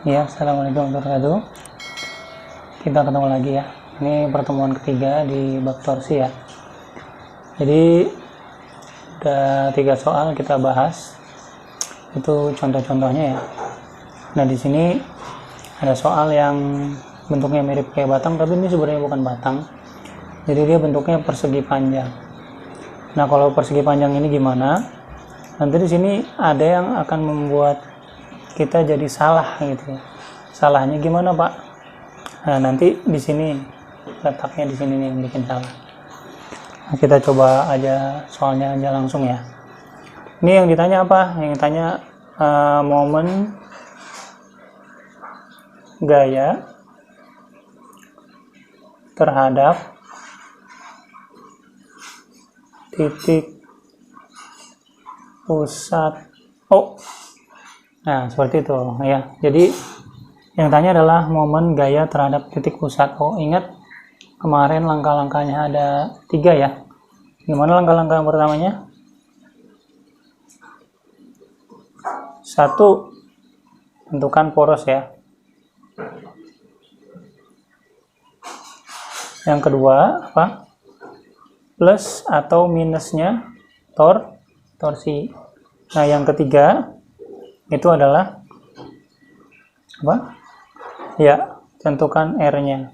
Ya, assalamualaikum warahmatullahi wabarakatuh. Kita ketemu lagi ya. Ini pertemuan ketiga di bab torsi ya. Jadi ada 3 soal kita bahas. Itu contoh-contohnya ya. Nah di sini ada soal yang bentuknya mirip kayak batang, tapi ini sebenarnya bukan batang. Jadi dia bentuknya persegi panjang. Nah kalau persegi panjang ini gimana? Nanti di sini ada yang akan membuat kita jadi salah gitu. Salahnya gimana Pak? Nah nanti di sini letaknya di sini nih yang bikin salah. Nah, kita coba aja soalnya aja langsung ya. Ini yang ditanya apa? Yang ditanya momen gaya terhadap titik pusat O. Nah seperti itu ya. Jadi yang tanya adalah momen gaya terhadap titik pusat O. Ingat kemarin langkah-langkahnya ada 3 ya. Gimana langkah-langkah yang pertamanya? 1, tentukan poros ya. Yang kedua apa? Plus atau minusnya torsi. Nah yang ketiga itu adalah apa? Ya, tentukan R-nya.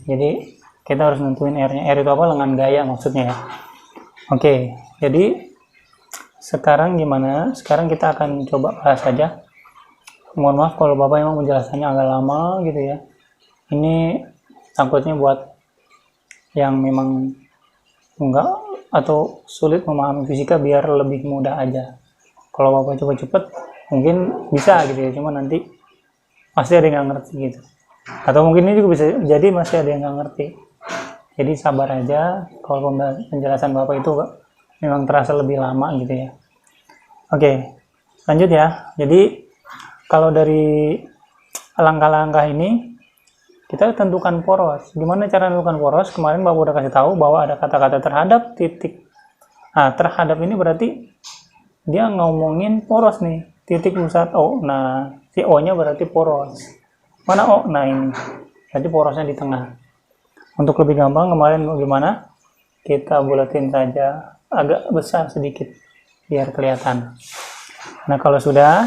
Jadi kita harus nentuin R-nya. R itu apa? Lengan gaya maksudnya ya. Oke, jadi sekarang gimana? Sekarang kita akan coba bahas saja. Mohon maaf kalau Bapak emang penjelasannya agak lama gitu ya. Ini takutnya buat yang memang enggak atau sulit memahami fisika biar lebih mudah aja. Kalau Bapak coba cepet mungkin bisa gitu ya, cuma nanti pasti ada yang nggak ngerti gitu. Atau mungkin ini juga bisa jadi masih ada yang nggak ngerti. Jadi sabar aja kalau penjelasan Bapak itu memang terasa lebih lama gitu ya. Oke, lanjut ya. Jadi kalau dari langkah-langkah ini kita tentukan poros. Gimana cara tentukan poros? Kemarin Bapak udah kasih tahu bahwa ada kata-kata terhadap titik. Nah, terhadap ini berarti dia ngomongin poros nih, titik pusat O. Nah, si O-nya berarti poros. Mana O? Nah, ini. Jadi porosnya di tengah. Untuk lebih gampang kemarin bagaimana? Kita bulatin saja agak besar sedikit biar kelihatan. Nah, kalau sudah,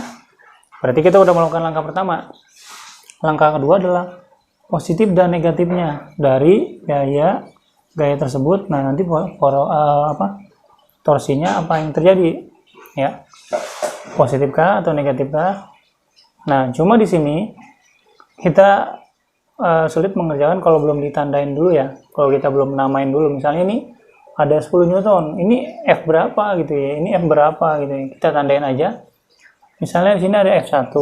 berarti kita udah melakukan langkah pertama. Langkah kedua adalah positif dan negatifnya dari gaya tersebut. Nah, nanti torsinya apa yang terjadi? Ya. Positifkah atau negatifkah? Nah, cuma di sini kita sulit mengerjakan kalau belum ditandain dulu ya. Kalau kita belum namain dulu, misalnya ini ada 10 Newton, ini F berapa gitu ya, ini F berapa gitu ya. Kita tandain aja. Misalnya di sini ada F1,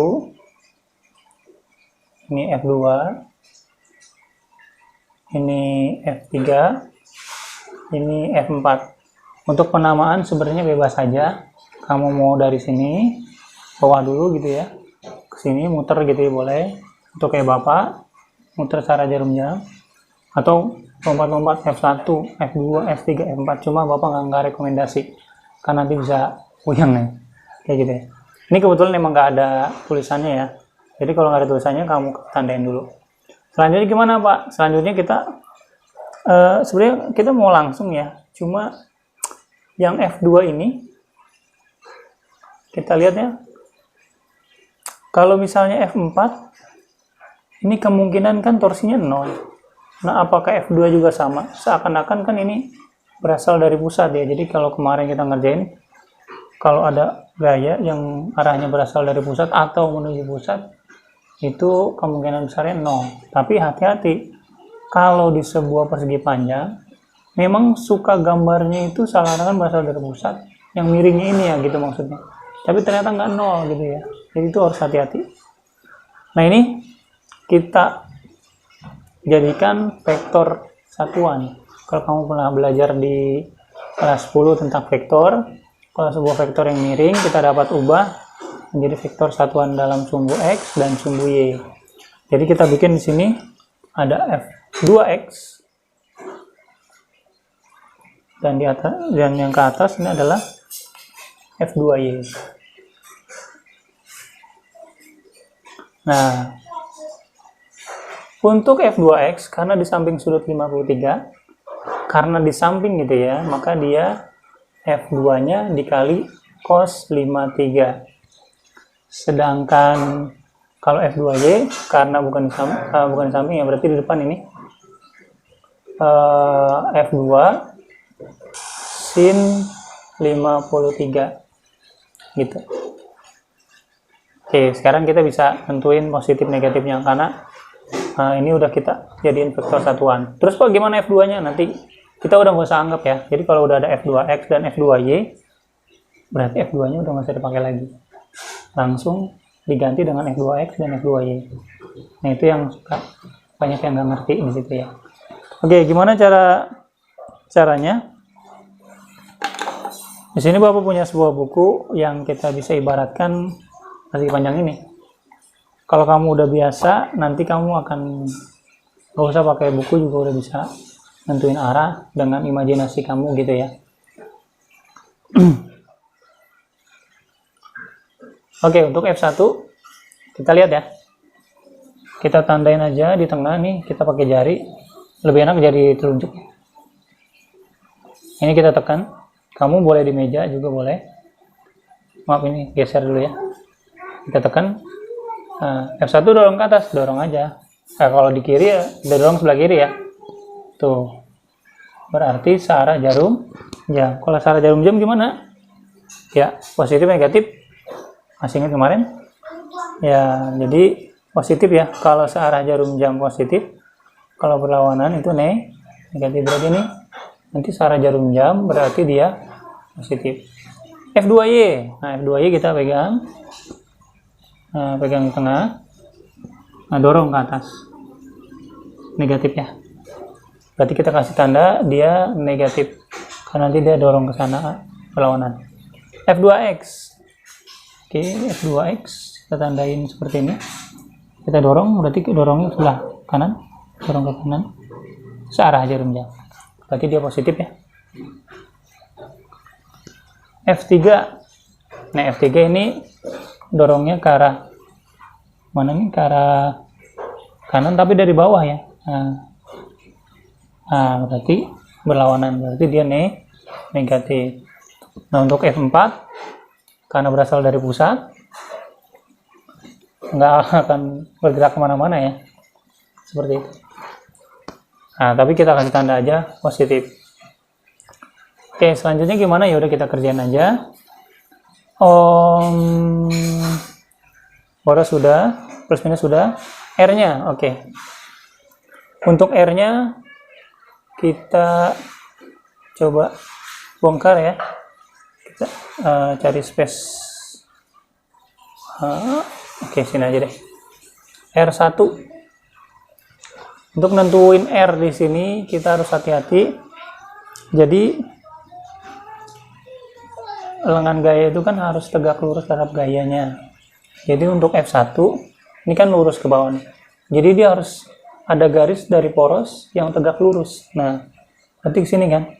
ini F2, ini F3, ini F4. Untuk penamaan sebenarnya bebas saja. Kamu mau dari sini bawah dulu gitu ya, ke sini muter gitu ya boleh. Untuk kayak Bapak muter secara jarum jam, atau lompat-lompat F1, F2, F3, F4. Cuma Bapak nggak rekomendasi karena nanti bisa puyeng nih kayak gitu ya. Ini kebetulan memang nggak ada tulisannya ya, jadi kalau nggak ada tulisannya kamu tandain dulu. Selanjutnya gimana Pak? Selanjutnya kita sebenarnya kita mau langsung ya, cuma yang F2 ini kita lihat ya, kalau misalnya F4 ini kemungkinan kan torsinya 0. Nah apakah F2 juga sama? Seakan-akan kan ini berasal dari pusat ya. Jadi kalau kemarin kita ngerjain, kalau ada gaya yang arahnya berasal dari pusat atau menuju pusat, itu kemungkinan besarnya 0. Tapi hati-hati, kalau di sebuah persegi panjang memang suka gambarnya itu seakan-akan berasal dari pusat, yang miringnya ini ya gitu maksudnya, tapi ternyata nggak 0 gitu ya. Jadi itu harus hati-hati. Nah ini kita jadikan vektor satuan. Kalau kamu pernah belajar di kelas 10 tentang vektor, kalau sebuah vektor yang miring kita dapat ubah menjadi vektor satuan dalam sumbu X dan sumbu Y. Jadi kita bikin di sini ada F2X dan di atas, dan yang ke atas ini adalah F2Y. Nah, untuk F2X, karena di samping sudut 53, karena di samping gitu ya, maka dia F2-nya dikali cos 53. Sedangkan kalau F2Y, karena bukan di samping ya, berarti di depan ini. F2 sin 53 gitu. Oke, sekarang kita bisa nentuin positif negatifnya karena ini udah kita jadiin vektor satuan. Terus bagaimana F2-nya? Nanti kita udah nggak usah anggap ya. Jadi kalau udah ada F2X dan F2Y, berarti F2-nya udah nggak usah dipakai lagi. Langsung diganti dengan F2X dan F2Y. Nah, itu yang suka banyak yang nggak ngerti di situ ya. Oke, gimana caranya? Di sini Bapak punya sebuah buku yang kita bisa ibaratkan persegi panjang ini. Kalau kamu udah biasa, nanti kamu akan nggak usah pakai buku juga udah bisa nentuin arah dengan imajinasi kamu gitu ya. Oke, untuk F1 kita lihat ya. Kita tandain aja di tengah nih, kita pakai jari. Lebih enak jari telunjuk. Ini kita tekan. Kamu boleh di meja juga boleh. Maaf, ini geser dulu ya. Kita tekan. Nah, F1 dorong ke atas, dorong aja. Nah, kalau di kiri ya, kita dorong sebelah kiri ya. Tuh. Berarti searah jarum jam. Kalau searah jarum jam gimana? Ya, positif negatif. Masih ingat kemarin? Ya, jadi positif ya. Kalau searah jarum jam positif, kalau berlawanan itu negatif. Berarti ini nanti searah jarum jam berarti dia positif. F2Y. Nah, F2Y kita pegang. Nah, pegang di tengah. Nah, dorong ke atas. Negatif ya. Berarti kita kasih tanda dia negatif. Karena nanti dia dorong ke sana berlawanan. F2X. Oke, F2X kita tandain seperti ini. Kita dorong, berarti dorongnya sebelah kanan. Dorong ke kanan. Searah jarum jam. Berarti dia positif ya. F3. Nah, F3 ini dorongnya ke arah mana nih? Ke arah kanan tapi dari bawah ya. Nah, berarti berlawanan. Berarti dia negatif. Nah, untuk F4 karena berasal dari pusat nggak akan bergerak kemana-mana ya. Seperti itu. Nah, tapi kita kasih tanda aja positif. Oke, selanjutnya gimana? Ya udah kita kerjain aja. Boros sudah, plus minus sudah. R-nya, oke. Untuk R-nya kita coba bongkar ya. Kita cari space. Oke, sini aja deh. R1. Untuk nentuin R di sini kita harus hati-hati. Jadi lengan gaya itu kan harus tegak lurus terhadap gayanya. Jadi untuk F1 ini kan lurus ke bawah nih. Jadi dia harus ada garis dari poros yang tegak lurus. Nah, berarti ke sini kan.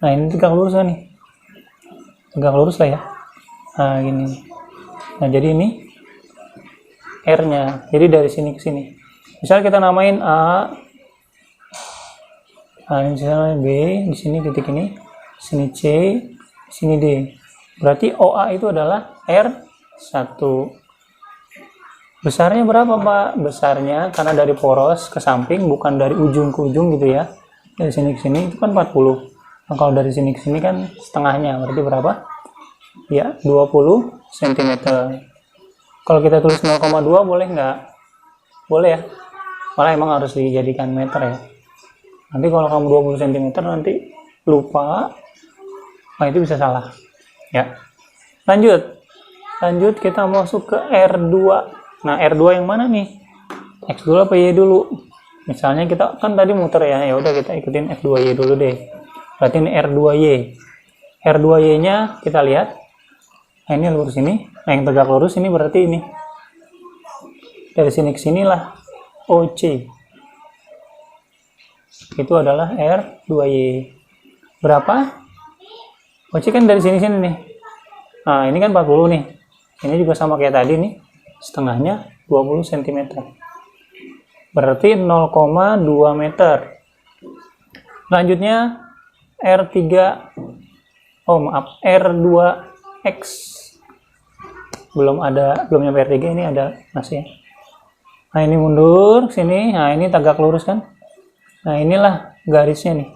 Nah, ini tegak lurus kan nih. Tegak lurus lah ya. Nah, gini. Nah, jadi ini R-nya. Jadi dari sini ke sini. Misalnya kita namain A, misalnya B, di sini titik ini, di sini C, di sini D. Berarti OA itu adalah R1. Besarnya berapa, Pak? Besarnya karena dari poros ke samping, bukan dari ujung ke ujung gitu ya. Dari sini ke sini itu kan 40. Nah, kalau dari sini ke sini kan setengahnya, berarti berapa? Ya, 20 cm. Kalau kita tulis 0,2 boleh nggak? Boleh ya. Malah emang harus dijadikan meter ya. Nanti kalau kamu 20 cm nanti lupa, nah itu bisa salah. Ya. Lanjut kita masuk ke R2. Nah, R2 yang mana nih? X dulu apa Y dulu? Misalnya kita kan tadi muter ya. Ya udah kita ikutin F2Y dulu deh. Berarti ini R2Y. R2Y-nya kita lihat. Nah, ini lurus ini. Nah, yang tegak lurus ini berarti ini. Dari sini ke sinilah OC. Itu adalah R2Y. Berapa? OC kan dari sini nih. Nah, ini kan 40 nih. Ini juga sama kayak tadi nih. setengahnya 20 cm. Berarti 0,2 meter. Selanjutnya R3, oh maaf, R2X. Belum nyampe R3, ini ada masih. Nah, ini mundur sini. Nah, ini tegak lurus kan? Nah, inilah garisnya nih.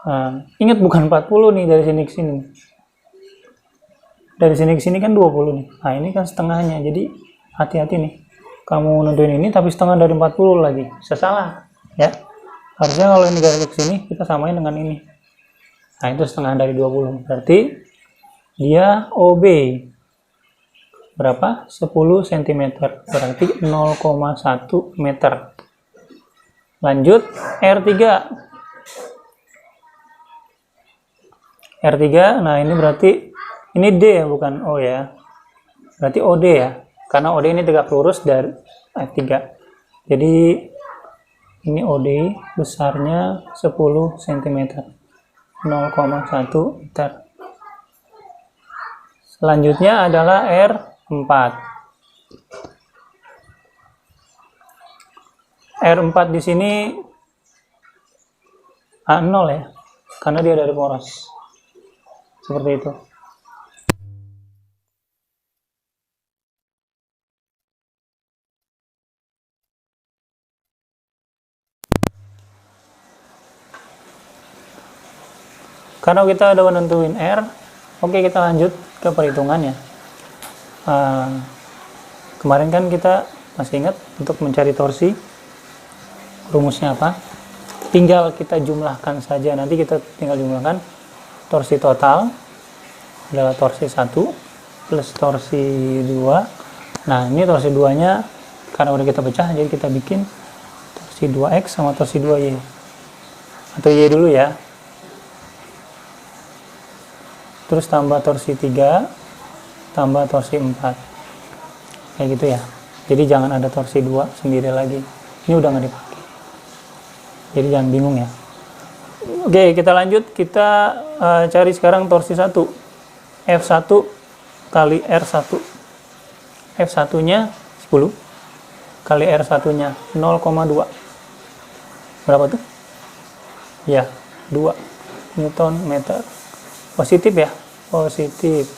Nah, ingat bukan 40 nih dari sini ke sini. Dari sini ke sini kan 20 nih. Nah, ini kan setengahnya. Jadi hati-hati nih. Kamu nentuin ini tapi setengah dari 40 lagi. Bisa salah, ya. Harusnya kalau ini garis ke sini kita samain dengan ini. Nah, itu setengah dari 20. Berarti dia OB. Berapa? 10 cm. Berarti 0,1 meter. Lanjut R3. R3, nah ini berarti ini D ya, bukan O ya. Berarti OD ya. Karena OD ini tegak lurus dari F3. Jadi ini OD besarnya 10 cm. 0,1 meter. Selanjutnya adalah R4. R4 di sini A0 ya. Karena dia dari poros. Seperti itu. Karena kita udah menentuin R, oke, kita lanjut ke perhitungannya. Kemarin kan kita masih ingat untuk mencari torsi, rumusnya apa? Tinggal kita jumlahkan saja. Nanti kita tinggal jumlahkan torsi total adalah torsi 1 plus torsi 2. Nah, ini torsi 2-nya karena udah kita pecah, jadi kita bikin torsi 2X sama torsi 2Y. Atau Y dulu ya. Terus tambah torsi 3, tambah torsi 4. Kayak gitu ya. Jadi jangan ada torsi 2 sendiri lagi. Ini udah nggak dipakai. Jadi jangan bingung ya. Oke, kita lanjut. Kita cari sekarang torsi 1. F1 kali R1. F1-nya 10 kali R1-nya 0,2. Berapa tuh? Ya, 2 Newton meter. Positif ya. Positif.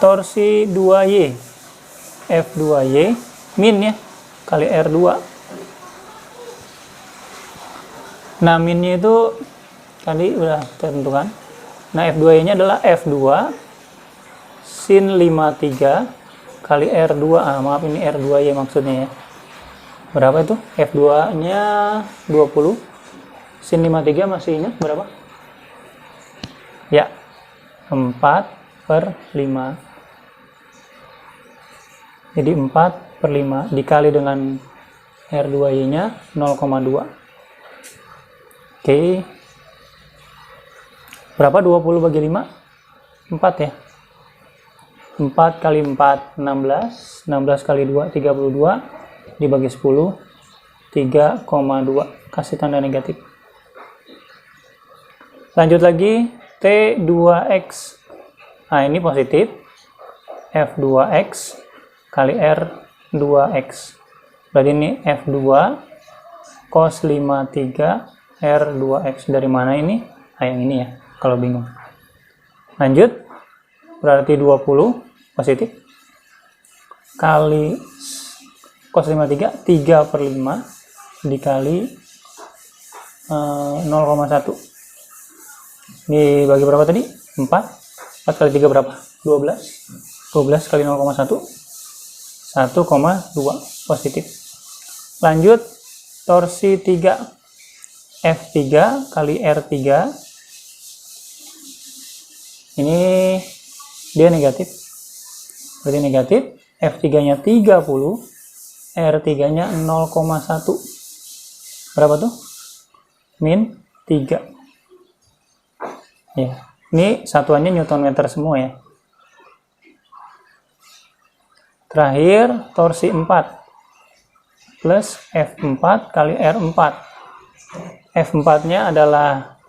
Torsi 2Y. F2Y min ya kali R2. Nah, minnya itu tadi udah tentukan. Nah, F2Y nya adalah F2 sin 53 kali R2. Maaf, ini R2Y maksudnya ya. Berapa itu? F2 nya 20 sin 53 masih ingat berapa? Ya, 4/5. Jadi 4/5 dikali dengan R2Y nya 0,2. Oke. Berapa 20 bagi 5? 4 ya. 4 kali 4, 16. 16 kali 2, 32. Dibagi 10, 3,2. Kasih tanda negatif. Lanjut lagi. T2X. Nah, ini positif. F2X kali R2X. Berarti ini F2 cos 53 R2X. Dari mana ini? Nah, yang ini ya, kalau bingung. Lanjut. Berarti 20 positif. Kali cos 53, 3/5 dikali 0,1. Dibagi berapa tadi? 4. 4 kali 3 berapa? 12. 12 kali 0,1. 1,2 positif. Lanjut, torsi 3. F3 kali R3. Ini dia negatif. Berarti negatif. F3-nya 30. R3-nya 0,1. Berapa tuh? Min 3. Ya, ini satuannya Newton meter semua ya. Terakhir, torsi 4 plus F4 kali R4. F4-nya adalah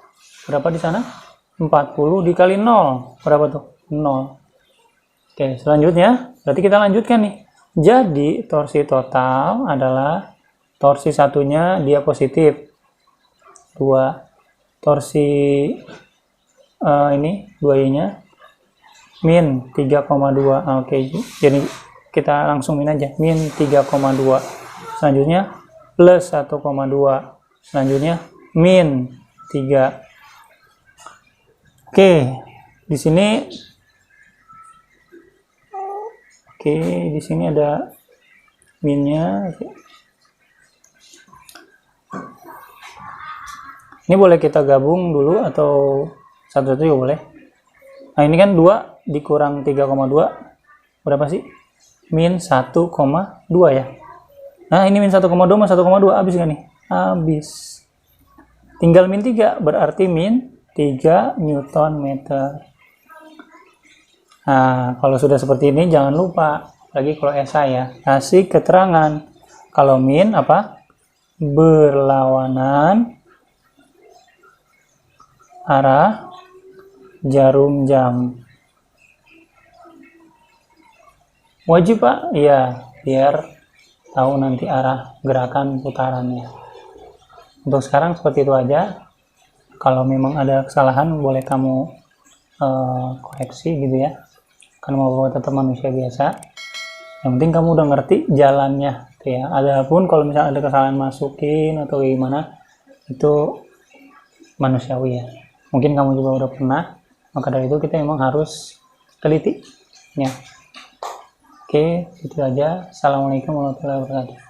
berapa di sana? 40 dikali 0. Berapa tuh? 0. Oke, selanjutnya berarti kita lanjutkan nih. Jadi torsi total adalah torsi satunya dia positif 2, torsi ini 2i-nya min 3,2. Oke, jadi kita langsung min aja, min 3,2. Selanjutnya plus 1,2. Selanjutnya min 3. Oke, di sini ada minnya. Ini boleh kita gabung dulu atau satu-satu juga boleh. Nah, ini kan 2 dikurang 3,2 berapa sih? Min 1,2 ya. Nah, ini min 1,2 sama 1,2 habis nggak nih? Habis. Tinggal min 3, berarti min 3 Newton meter. Nah, kalau sudah seperti ini jangan lupa, lagi kalau esai ya, kasih keterangan. Kalau min apa? Berlawanan arah jarum jam. Wajib Pak? Iya, biar tahu nanti arah gerakan putarannya. Untuk sekarang seperti itu aja. Kalau memang ada kesalahan boleh kamu koreksi gitu ya. Karena mau tetap manusia biasa. Yang penting kamu udah ngerti jalannya gitu ya. Adapun kalau misalnya ada kesalahan masukin atau gimana, itu manusiawi ya. Mungkin kamu juga udah pernah. Maka dari itu kita memang harus teliti ya. Oke, itu aja. Assalamualaikum warahmatullahi wabarakatuh.